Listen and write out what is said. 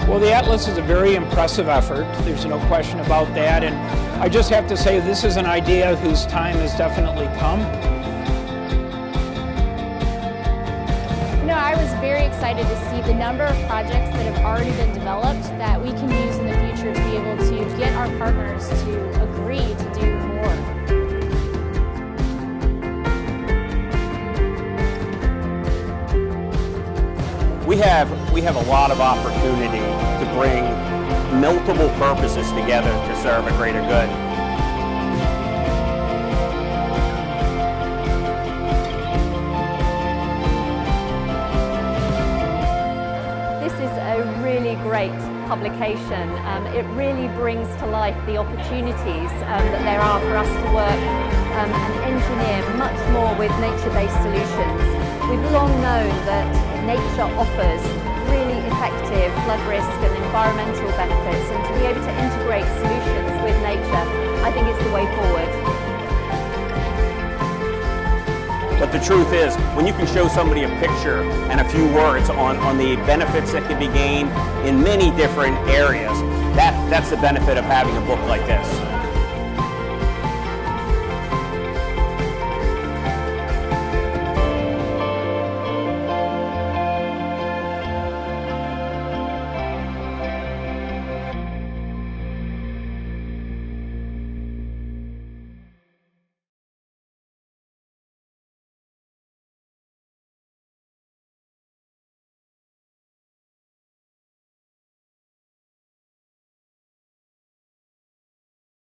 Well, the Atlas is a very impressive effort. There's no question about that. And I just have to say this is an idea whose time has definitely come. You know, I was very excited to see the number of projects that have already been developed that we can use in the future to be able to get our partners to agree to do more. We have a lot of opportunity to bring multiple purposes together to serve a greater good. This is a really great publication. It really brings to life the opportunities that there are for us to work and engineer much more with nature-based solutions. We've long known that nature offers really effective flood risk and environmental benefits, and to be able to integrate solutions with nature, I think it's the way forward. But the truth is, when you can show somebody a picture and a few words on the benefits that can be gained in many different areas, that's the benefit of having a book like this.